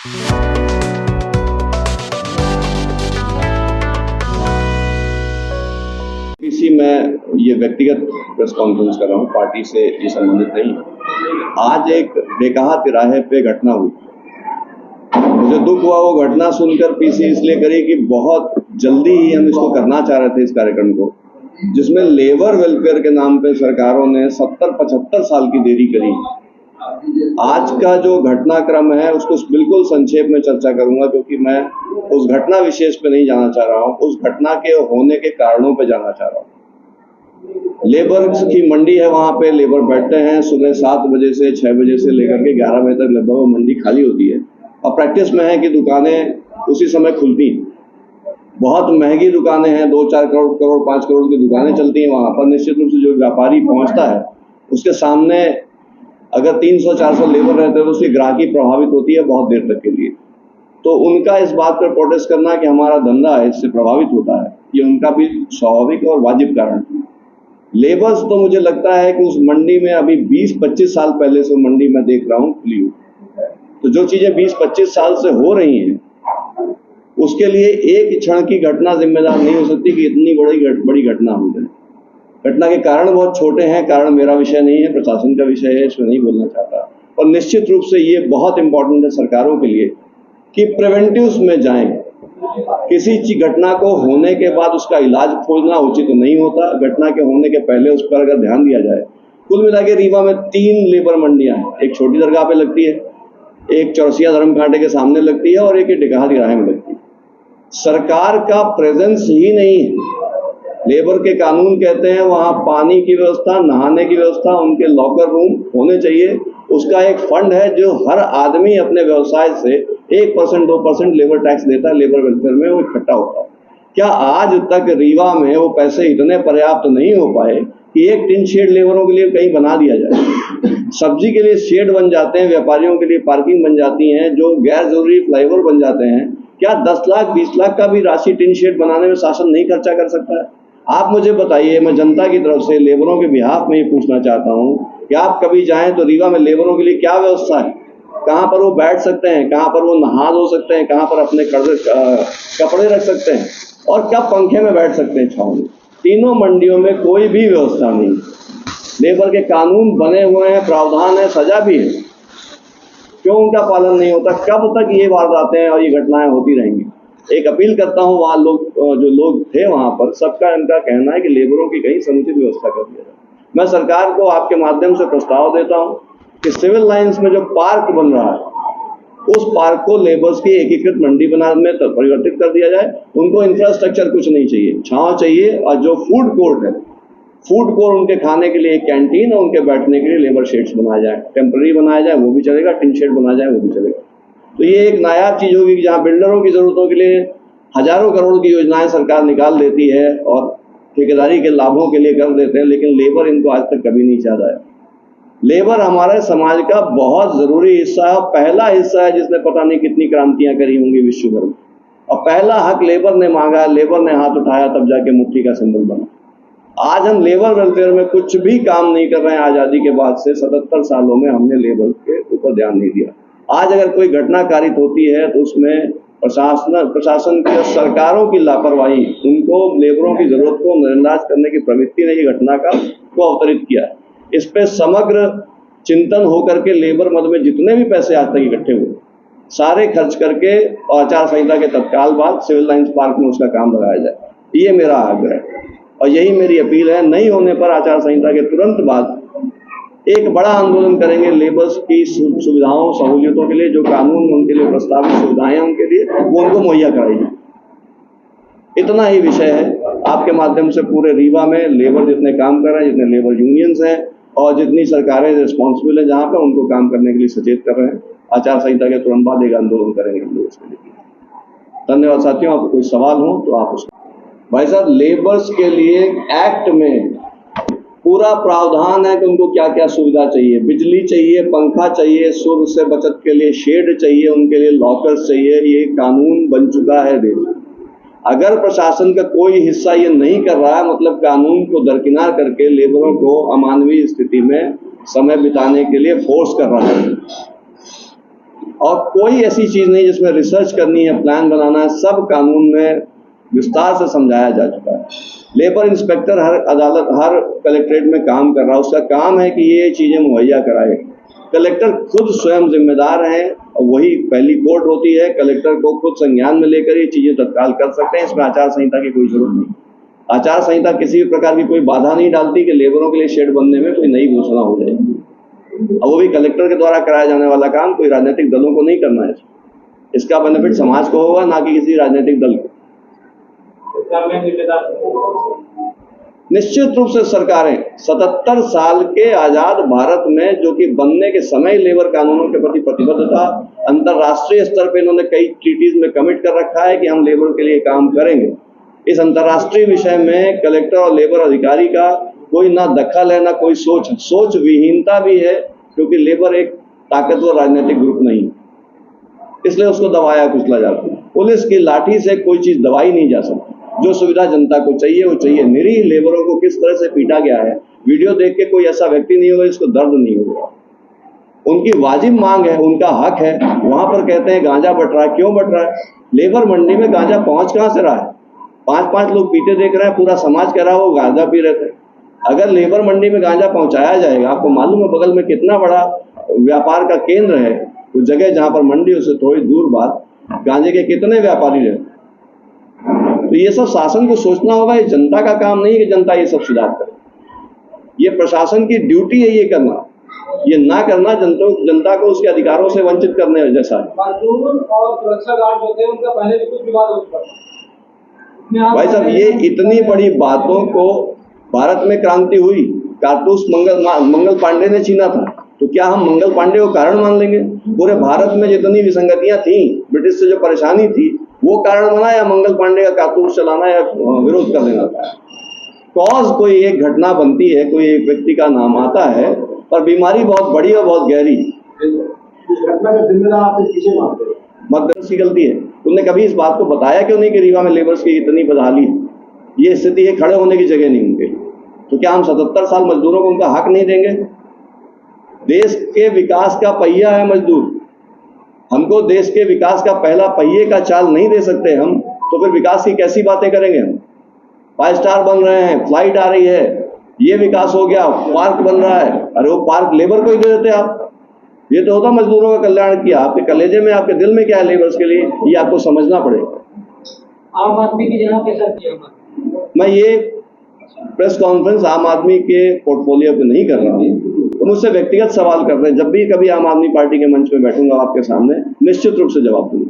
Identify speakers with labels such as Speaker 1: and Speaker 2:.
Speaker 1: इसी में ये व्यक्तिगत प्रेस कॉन्फ्रेंस कर रहा हूँ, पार्टी से ये संबंधित नहीं। आज एक बेकहा तिराहे पे घटना हुई, मुझे दुख हुआ वो घटना सुनकर। पीसी इसलिए करी कि बहुत जल्दी ही हम इसको करना चाह रहे थे, इस कार्यक्रम को, जिसमें लेबर वेलफेयर के नाम पे सरकारों ने 70-75 साल की देरी करी। आज का जो घटनाक्रम है उसको बिल्कुल संक्षेप में चर्चा करूंगा, क्योंकि मैं उस घटना विशेष पे नहीं जाना चाह रहा हूँ, उस घटना के होने के कारणों पे जाना चाह रहा हूँ। लेबर की मंडी है, वहां पे लेबर बैठते हैं, सुबह 7 बजे से 6 बजे से लेकर के 11 बजे तक लगभग वो मंडी खाली होती है। और प्रैक्टिस में है कि दुकानें उसी समय खुलती, बहुत महंगी दुकानें हैं, 2-4 करोड़ 5 करोड़ की दुकानें चलती हैं वहां पर। निश्चित रूप से जो व्यापारी पहुंचता है उसके सामने अगर 300-400 लेबर रहते हैं तो उसकी ग्राहकी प्रभावित होती है बहुत देर तक के लिए। तो उनका इस बात पर प्रोटेस्ट करना कि हमारा धंधा इससे प्रभावित होता है, ये उनका भी स्वाभाविक और वाजिब कारण है। लेबर्स तो मुझे लगता है कि उस मंडी में अभी 20-25 साल पहले से मंडी में देख रहा हूँ खुली हुई, तो जो चीजें 20-25 साल से हो रही हैं उसके लिए एक क्षण की घटना जिम्मेदार नहीं हो सकती कि इतनी बड़ी घटना हो जाए। घटना के कारण बहुत छोटे हैं, कारण मेरा विषय नहीं है, प्रशासन का विषय है, इसमें नहीं बोलना चाहता। और निश्चित रूप से ये बहुत इंपॉर्टेंट है सरकारों के लिए कि प्रिवेंटिव्स में जाएं। किसी घटना को होने के बाद उसका इलाज खोजना उचित नहीं होता, घटना के होने के पहले उस पर अगर ध्यान दिया जाए। कुल मिला के रीवा में 3 लेबर मंडियां हैं, एक छोटी दरगाह पे लगती है, एक चौरसिया धर्म कांटे के सामने लगती है और एक डेकहा तिराहे में लगती है। सरकार का प्रेजेंस ही नहीं है। लेबर के कानून कहते हैं वहां पानी की व्यवस्था, नहाने की व्यवस्था, उनके लॉकर रूम होने चाहिए। उसका एक फंड है जो हर आदमी अपने व्यवसाय से 1% 2% लेबर टैक्स देता है, लेबर वेलफेयर में वो इकट्ठा होता है। क्या आज तक रीवा में वो पैसे इतने पर्याप्त नहीं हो पाए कि एक टिन शेड लेबरों के लिए कहीं बना दिया जाए? सब्जी के लिए शेड बन जाते हैं, व्यापारियों के लिए पार्किंग बन जाती हैं, जो गैर जरूरी फ्लाईओवर बन जाते हैं। क्या 10 लाख 20 लाख का भी राशि टिन शेड बनाने में शासन नहीं खर्चा कर सकता है? आप मुझे बताइए, मैं जनता की तरफ से लेबरों के बिहाफ में ये पूछना चाहता हूँ कि आप कभी जाएं तो रीवा में लेबरों के लिए क्या व्यवस्था है? कहाँ पर वो बैठ सकते हैं, कहाँ पर वो नहा धो सकते हैं, कहाँ पर अपने कपड़े रख सकते हैं और कब पंखे में बैठ सकते हैं छांव में? तीनों मंडियों में कोई भी व्यवस्था नहीं। लेबर के कानून बने हुए हैं, प्रावधान है, सजा भी है, क्यों उनका पालन नहीं होता? कब तक ये वारदातें और ये घटनाएं होती रहेंगी? एक अपील करता हूँ, वहाँ जो लोग थे वहां पर, सबका इनका कहना है कि लेबरों की कहीं समुचित व्यवस्था कर दिया जाए। मैं सरकार को आपके माध्यम से प्रस्ताव देता हूँ कि सिविल लाइंस में जो पार्क बन रहा है उस पार्क को लेबर्स की एकीकृत मंडी में परिवर्तित कर दिया जाए। उनको इंफ्रास्ट्रक्चर कुछ नहीं चाहिए, छांव चाहिए। और जो फूड कोर्ट है, फूड कोर्ट उनके खाने के लिए एक कैंटीन और उनके बैठने के लिए लेबर शेड्स बनाया जाए, टेम्पररी बनाया जाए वो भी चलेगा, टिन शेड बनाया जाए वो भी चलेगा। तो ये एक नायाब चीज होगी कि जहाँ बिल्डरों की जरूरतों के लिए हजारों करोड़ की योजनाएं सरकार निकाल देती है और ठेकेदारी के लाभों के लिए कर देते हैं, लेकिन लेबर इनको आज तक कभी नहीं चाह रहा है। लेबर हमारे समाज का बहुत जरूरी हिस्सा है, पहला हिस्सा है जिसने पता नहीं कितनी क्रांतियां करी होंगी विश्व भर में, और पहला हक लेबर ने मांगा, लेबर ने हाथ उठाया, तब जाके मुट्ठी का सिंबल बना। आज हम लेबर वेलफेयर में कुछ भी काम नहीं कर रहे हैं। आजादी के बाद से 77 सालों में हमने लेबर के ऊपर ध्यान नहीं दिया। आज अगर कोई घटना कारित होती है तो उसमें प्रशासन की, सरकारों की लापरवाही, उनको लेबरों की जरूरत को नजरअंदाज करने की प्रवृत्ति ने ये घटना को अवतरित किया है। इस पे समग्र चिंतन होकर के लेबर मद में जितने भी पैसे आज तक इकट्ठे हुए सारे खर्च करके और आचार संहिता के तत्काल बाद सिविल लाइंस पार्क में उसका काम लगाया जाए, ये मेरा आग्रह है और यही मेरी अपील है। नहीं होने पर आचार संहिता के तुरंत बाद एक बड़ा आंदोलन करेंगे लेबर्स की सुविधाओं सहूलियतों के लिए। जो कानून उनके लिए प्रस्तावित सुविधाएं उनके लिए वो उनको मुहैया कराई जाए। इतना ही विषय है। आपके माध्यम से पूरे रीवा में लेबर जितने काम कर रहे हैं, जितने लेबर यूनियंस हैं और जितनी सरकारें रिस्पॉन्सिबल है जहाँ पर, उनको काम करने के लिए सचेत कर रहे हैं। आचार संहिता के तुरंत बाद एक आंदोलन करेंगे हम लोग इसके लिए। धन्यवाद साथियों। आपको कोई सवाल हो तो आप उसको। भाई साहब, लेबर्स के लिए एक्ट में पूरा प्रावधान है कि उनको क्या क्या सुविधा चाहिए। बिजली चाहिए, पंखा चाहिए, सूर्य से बचत के लिए शेड चाहिए, उनके लिए लॉकर्स चाहिए। ये कानून बन चुका है देश में। अगर प्रशासन का कोई हिस्सा ये नहीं कर रहा है, मतलब कानून को दरकिनार करके लेबरों को अमानवीय स्थिति में समय बिताने के लिए फोर्स कर रहा है, और कोई ऐसी चीज़ नहीं जिसमें रिसर्च करनी है, प्लान बनाना है, सब कानून में विस्तार से समझाया जा चुका है। लेबर इंस्पेक्टर हर अदालत, हर कलेक्ट्रेट में काम कर रहा है, उसका काम है कि ये चीज़ें मुहैया कराए। कलेक्टर खुद स्वयं जिम्मेदार हैं और वही पहली कोर्ट होती है। कलेक्टर को खुद संज्ञान में लेकर ये चीज़ें तत्काल कर सकते हैं, इसमें आचार संहिता की कोई जरूरत नहीं। आचार संहिता किसी भी प्रकार की कोई बाधा नहीं डालती कि लेबरों के लिए शेड बनने में कोई नई घोषणा हो जाएगी। और वो भी कलेक्टर के द्वारा कराया जाने वाला काम कोई राजनीतिक दलों को नहीं करना है। इसका बेनिफिट समाज को होगा, ना कि किसी राजनीतिक दल को। निश्चित रूप से सरकारें 77 साल के आजाद भारत में, जो कि बनने के समय लेबर कानूनों के प्रति प्रतिबद्ध था, अंतर्राष्ट्रीय स्तर पे इन्होंने कई ट्रीटीज में कमिट कर रखा है कि हम लेबर के लिए काम करेंगे। इस अंतर्राष्ट्रीय विषय में कलेक्टर और लेबर अधिकारी का कोई ना दखल है, ना कोई सोच विहीनता भी है, क्योंकि लेबर एक ताकतवर राजनीतिक ग्रुप नहीं, इसलिए उसको दबाया कुचला जाता है। पुलिस की लाठी से कोई चीज दबाई नहीं जा सकती। जो सुविधा जनता को चाहिए वो चाहिए। निरीह लेबरों को किस तरह से पीटा गया है, वीडियो देख के कोई ऐसा व्यक्ति नहीं होगा जिसको दर्द नहीं होगा। उनकी वाजिब मांग है, उनका हक है। वहां पर कहते हैं गांजा बट रहा है, क्यों बट रहा है? लेबर मंडी में गांजा पहुंच कहां से रहा है? 5-5 लोग पीते देख रहे हैं, पूरा समाज कह रहा है वो गांजा पी रहे थे। अगर लेबर मंडी में गांजा पहुंचाया जाएगा, आपको मालूम है बगल में कितना बड़ा व्यापार का केंद्र है, वो जगह जहां पर मंडी उससे थोड़ी दूर बाद गांजे के कितने व्यापारी रहते। तो ये सब शासन को सोचना होगा। ये जनता का काम नहीं है कि जनता ये सब सुधार करे। ये प्रशासन की ड्यूटी है ये करना। ये ना करना जनता को उसके अधिकारों से वंचित करने जैसा है।
Speaker 2: कानून और सुरक्षा गार्ड होते हैं, उनका पहले भी कुछ विवाद हो चुका है।
Speaker 1: भाई साहब, ये इतनी बड़ी बातों को, भारत में क्रांति हुई, कारतूस मंगल पांडे ने छीना था, तो क्या हम मंगल पांडे को कारण मान लेंगे? पूरे भारत में जितनी विसंगतियां थी, ब्रिटिश से जो परेशानी थी, वो कारण बना या मंगल पांडे का कारतूस चलाना या विरोध कर देना था? कॉज कोई एक घटना बनती है, कोई एक व्यक्ति का नाम आता है, पर बीमारी बहुत बड़ी और बहुत गहरी।
Speaker 2: इस घटना का जिम्मेदार आप किसे मानते हैं?
Speaker 1: मध्यप्रदेश की गलती है। उन्होंने कभी इस बात को बताया क्यों नहीं कि रीवा में लेबर्स की इतनी बदहाली है? ये स्थिति है, खड़े होने की जगह नहीं उनके। तो क्या हम 77 साल मजदूरों को उनका हक नहीं देंगे? देश के विकास का पहिया है मजदूर। हमको देश के विकास का पहला पहिए का चाल नहीं दे सकते हम, तो फिर विकास की कैसी बातें करेंगे हम? 5 स्टार बन रहे हैं, फ्लाइट आ रही है, ये विकास हो गया, पार्क बन रहा है। अरे वो पार्क लेबर को ही दे देते आप। ये तो होता मजदूरों का कल्याण किया। आपके कलेजे में, आपके दिल में क्या है लेबर्स के लिए, ये आपको समझना पड़ेगा।
Speaker 2: आम आदमी की जगह पे सर किया
Speaker 1: मैं ये प्रेस कॉन्फ्रेंस आम आदमी के पोर्टफोलियो पे नहीं कर रहा हूँ, तो मुझसे व्यक्तिगत सवाल कर रहे हैं। जब भी कभी आम आदमी पार्टी के मंच में बैठूंगा आपके सामने, निश्चित रूप से जवाब दूंगा।